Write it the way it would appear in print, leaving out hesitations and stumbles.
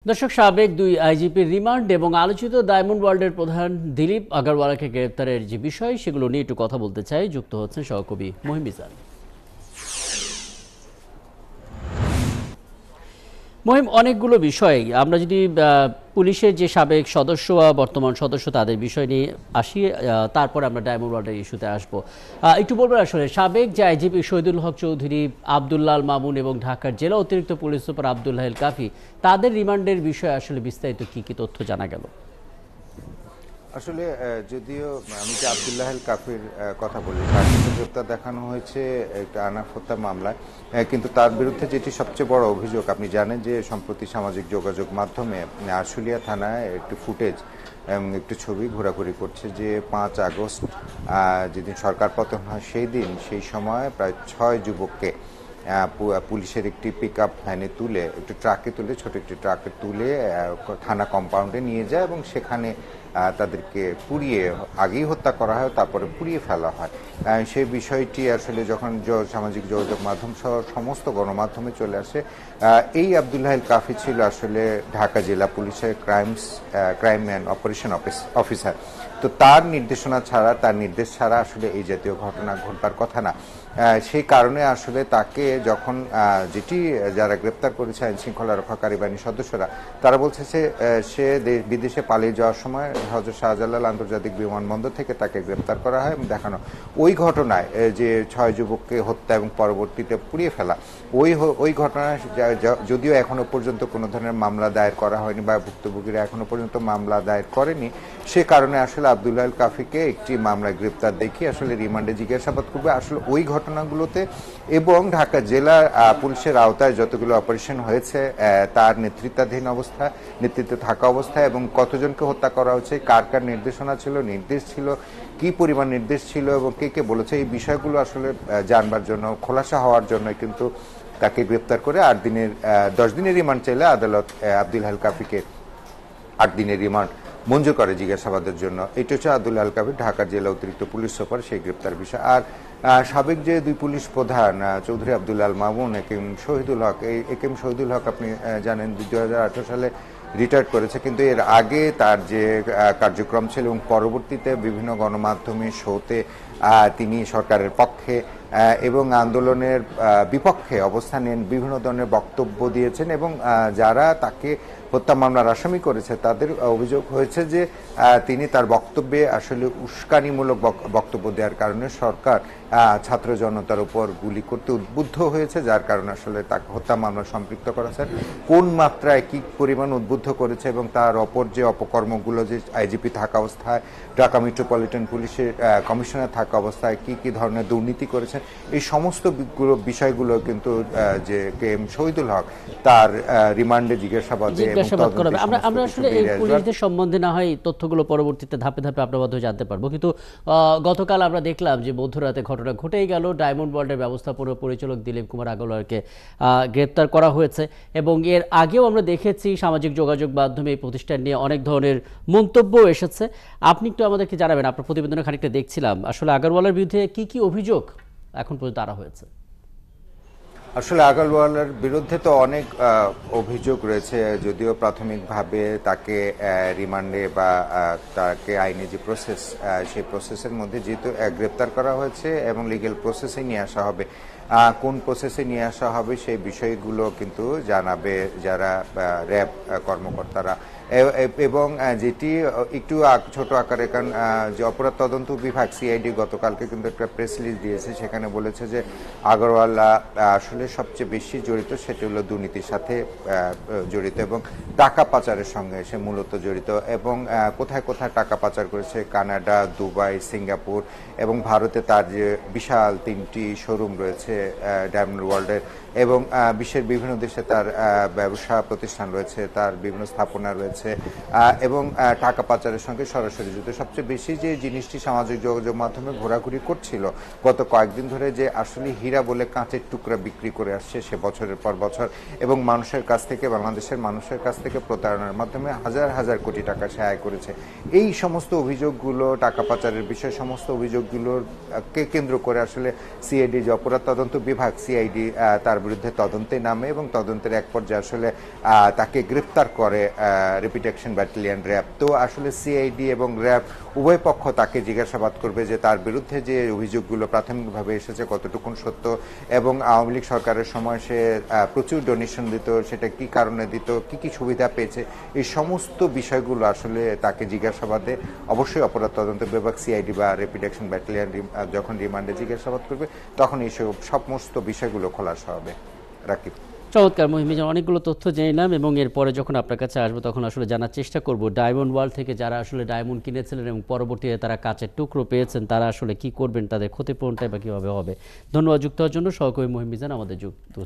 দর্শক, সাবেক দুই আইজিপির রিমান্ড এবং আলোচিত ডায়মন্ড ওয়ার্ল্ডের প্রধান দিলীপ আগরওয়ালাকে গ্রেপ্তারের যে বিষয় সেগুলো নিয়ে একটু কথা বলতে চাই। যুক্ত হচ্ছেন সহকবি মহিম মিজান। মহিম, অনেকগুলো বিষয় আমরা যদি পুলিশের যে সাবেক সদস্য বা বর্তমান সদস্য তাদের বিষয় নিয়ে আসি, তারপর আমরা ডায়মন্ড ওয়ার্ল্ডের ইস্যুতে আসবো। একটু বলবেন আসলে সাবেক যে আইজিপি শহীদুল হক চৌধুরী, আবদুল্লাহ আল মামুন এবং ঢাকার জেলা অতিরিক্ত পুলিশ সুপার আবদুল্লাহ আল কাফি, তাদের রিমান্ডের বিষয়ে আসলে বিস্তারিত কি কি তথ্য জানা গেল? আসলে যদিও আমি যে আবদুল্লাহ আল কাফির কথা বলি, তাকে গ্রেপ্তার দেখানো হয়েছে একটা আনাফ হত্যা মামলায়, কিন্তু তার বিরুদ্ধে যেটি সবচেয়ে বড় অভিযোগ, আপনি জানেন যে সম্প্রতি সামাজিক যোগাযোগ মাধ্যমে আশুলিয়া থানায় একটি ফুটেজ এবং একটি ছবি ঘোরাঘুরি করছে যে 5 আগস্ট যেদিন সরকার পতন হয় সেই সময় প্রায় 6 যুবককে পুলিশের একটি পিকআপ ভ্যানে তুলে, একটি ট্রাকে তুলে, ছোট একটি ট্রাকে তুলে থানা কম্পাউন্ডে নিয়ে যায় এবং সেখানে তাদেরকে পুড়িয়ে আগেই হত্যা করা হয়, তারপরে পুড়িয়ে ফেলা হয়। সেই বিষয়টি আসলে যখন সামাজিক যোগাযোগ মাধ্যম সহ সমস্ত গণমাধ্যমে চলে আসে, এই আবদুল্লাহ আল কাফি ছিল আসলে ঢাকা জেলা পুলিশের ক্রাইম অ্যান্ড অপারেশন অফিসার। তো তার নির্দেশ ছাড়া আসলে এই জাতীয় ঘটনা ঘটবার কথা না। সেই কারণে আসলে তাকে যখন যারা গ্রেপ্তার করেছে আইন শৃঙ্খলা রক্ষাকারী বাহিনীর সদস্যরা, তারা বলছে সে বিদেশে পালিয়ে যাওয়ার সময় হযরত শাহজালাল আন্তর্জাতিক বিমানবন্দর থেকে তাকে গ্রেপ্তার করা হয় এবং দেখানো ওই ঘটনায় যে 6 যুবককে হত্যা এবং পরবর্তীতে পুড়িয়ে ফেলা, ওই ঘটনায় যদিও এখনো পর্যন্ত কোনো ধরনের মামলা দায়ের করা হয়নি বা ভুক্তভোগীরা এখনো পর্যন্ত মামলা দায়ের করেনি, সে কারণে আসলে আবদুল্লাহ আল কাফিকে একটি মামলায় গ্রেপ্তার দেখিয়ে আসলে রিমান্ডে জিজ্ঞাসাবাদ করবে আসলে ওই ঘটনাগুলোতে এবং ঢাকা জেলা পুলিশের আওতায় যতগুলো অপারেশন হয়েছে তার নেতৃত্বে থাকা অবস্থায় এবং কতজনকে হত্যা করা হচ্ছে, কার কার নির্দেশ ছিল, কি পরিমাণ নির্দেশ ছিল এবং কে কে বলেছে, এই বিষয়গুলো আসলে জানবার জন্য, খোলাসা হওয়ার জন্য কিন্তু তাকে গ্রেপ্তার করে 10 দিনের রিমান্ড চাইলে আদালত আবদুল্লাহ আল কাফিকে 8 দিনের রিমান্ড মঞ্জুর করে জিজ্ঞাসাবাদের জন্য। এটা হচ্ছে আবদুল্লাহ আল কাফি, ঢাকা জেলা অতিরিক্ত পুলিশ সুপার, সেই গ্রেপ্তার বিষয়। আর সাবেক যে দুই পুলিশ প্রধান চৌধুরী আবদুল্লাহ আল মামুন, একেএম শহীদুল হক, এই একেএম শহীদুল হক আপনি জানেন 2018 সালে রিটায়ার্ড করেছে, কিন্তু এর আগে তার যে কার্যক্রম ছিল এবং পরবর্তীতে বিভিন্ন গণমাধ্যমে শোতে তিনি সরকারের পক্ষে এবং আন্দোলনের বিপক্ষে অবস্থান নিয়ে বিভিন্ন ধরনের বক্তব্য দিয়েছেন এবং যারা তাকে হত্যা মামলার আসামি করেছে তাদের অভিযোগ হয়েছে যে তিনি তার বক্তব্যে আসলে উস্কানিমূলক বক্তব্য দেওয়ার কারণে সরকার ছাত্র জনতার উপর গুলি করতে উদ্বুদ্ধ হয়েছে, যার কারণে আসলে তাকে হত্যা মামলায় সম্পৃক্ত করেছে। কোন মাত্রায় কি পরিমাণ উদ্বুদ্ধ করেছে এবং তার অপর যে অপকর্মগুলো, যে আইজিপি থাকা অবস্থায়, ঢাকা মেট্রোপলিটন পুলিশের কমিশনার থাকা অবস্থায় কি কি ধরনের দুর্নীতি করেছেন, এই সমস্ত বিষয়গুলো কিন্তু যে কেএম শহীদুল হক তার রিমান্ডে জিজ্ঞাসাবাদে আমরা আসলে এই পুলিশদের সম্বন্ধে না হয় তথ্যগুলো পরবর্তীতে ধাপে ধাপে আপনার মাধ্যমে জানতে পারবো, কিন্তু গতকাল আমরা দেখলাম যে মধ্যরাতে ঘটনা ঘটেই গেল, ডায়মন্ড ওয়ার্ল্ডের ব্যবস্থাপনা পরিচালক দিলীপ কুমার আগরওয়ালকে গ্রেপ্তার করা হয়েছে এবং এর আগেও আমরা দেখেছি সামাজিক যোগাযোগ মাধ্যমে এই প্রতিষ্ঠান নিয়ে অনেক ধরনের মন্তব্য এসেছে। আপনি একটু আমাদেরকে জানাবেন, আপনার প্রতিবেদনে খানিকটা দেখছিলাম আসলে আগরওয়ালের বিরুদ্ধে কি কি অভিযোগ এখন পর্যন্ত আনা হয়েছে। আসলে আগরওয়ালের বিরুদ্ধে তো অনেক অভিযোগ রয়েছে, যদিও প্রাথমিকভাবে তাকে রিমান্ডে বা তাকে আইনি যে প্রসেস, সেই প্রসেসের মধ্যে যেহেতু গ্রেপ্তার করা হয়েছে এবং লিগ্যাল প্রসেসে নিয়ে আসা হবে, কোন প্রসেসে নিয়ে আসা হবে সেই বিষয়গুলো কিন্তু জানাবে যারা র্যাব কর্মকর্তারা। এবং যেটি একটু ছোট আকারে, কারণ যে অপরাধ তদন্ত বিভাগ সিআইডি গতকালকে কিন্তু একটা প্রেস রিলিজ দিয়েছে, সেখানে বলেছে যে আগরওয়াল আসলে সবচেয়ে বেশি জড়িত সেটি হলো দুর্নীতির সাথে জড়িত এবং টাকা পাচারের সঙ্গে সে মূলত জড়িত এবং কোথায় কোথায় টাকা পাচার করেছে, কানাডা, দুবাই, সিঙ্গাপুর এবং ভারতে তার যে বিশাল 3টি শোরুম রয়েছে ডায়মন্ড ওয়ার্ল্ডের এবং বিশ্বের বিভিন্ন দেশে তার ব্যবসা প্রতিষ্ঠান রয়েছে, তার বিভিন্ন স্থাপনা রয়েছে এবং টাকা পাচারের সঙ্গে সরাসরি যুক্ত। সবচেয়ে বেশি যে জিনিসটি সামাজিক যোগাযোগ মাধ্যমে ঘোরাঘুরি করছিল গত কয়েকদিন ধরে, যে আসলে হীরা বলে কাঁচের টুকরা বিক্রি করে আসছে সে বছরের পর বছর এবং মানুষের কাছ থেকে, বাংলাদেশের মানুষের কাছ থেকে প্রতারণার মাধ্যমে হাজার হাজার কোটি টাকা সে আয় করেছে। এই সমস্ত অভিযোগগুলো, টাকা পাচারের বিষয়ে সমস্ত অভিযোগগুলোকে কেন্দ্র করে আসলে সিআইডি যে অপরাধ তদন্ত তদন্ত বিভাগ সিআইডি তার বিরুদ্ধে তদন্তে নামে এবং তদন্তের এক পর্যায়ে আসলে তাকে গ্রেফতার করে র্যাপিড অ্যাকশন ব্যাটালিয়ন র্যাব। তো আসলে সিআইডি এবং র্যাব উভয় পক্ষ তাকে জিজ্ঞাসাবাদ করবে যে তার বিরুদ্ধে যে অভিযোগগুলো প্রাথমিকভাবে এসেছে কতটুকুন সত্য, এবং আওয়ামী লীগ সরকারের সময় সে প্রচুর ডোনেশন দিত, সেটা কি কারণে দিত, কি কি সুবিধা পেয়েছে, এই সমস্ত বিষয়গুলো আসলে তাকে জিজ্ঞাসাবাদে অবশ্যই অপরাধ তদন্ত বিভাগ সিআইডি বা র্যাপিড অ্যাকশন ব্যাটালিয়ন যখন রিমান্ডে জিজ্ঞাসাবাদ করবে তখন এই সমস্ত বিষয়গুলো খোলাসা হবে। রাকিব, চমৎকার মহিমিজান, অনেকগুলো তথ্য জেনেলাম এবং এরপরে যখন আপনার কাছে আসবো তখন আসলে জানার চেষ্টা করব ডায়মন্ড ওয়ার্ল্ড থেকে যারা আসলে ডায়মন্ড কিনেছিলেন এবং পরবর্তীতে তারা কাচের টুকরো পেয়েছেন তারা আসলে কি করবেন, তাদের ক্ষতিপূরণটাই বা কীভাবে হবে। ধন্যবাদ যুক্ত হওয়ার জন্য সহকর্মী মহিমিজান আমাদের যুক্ত।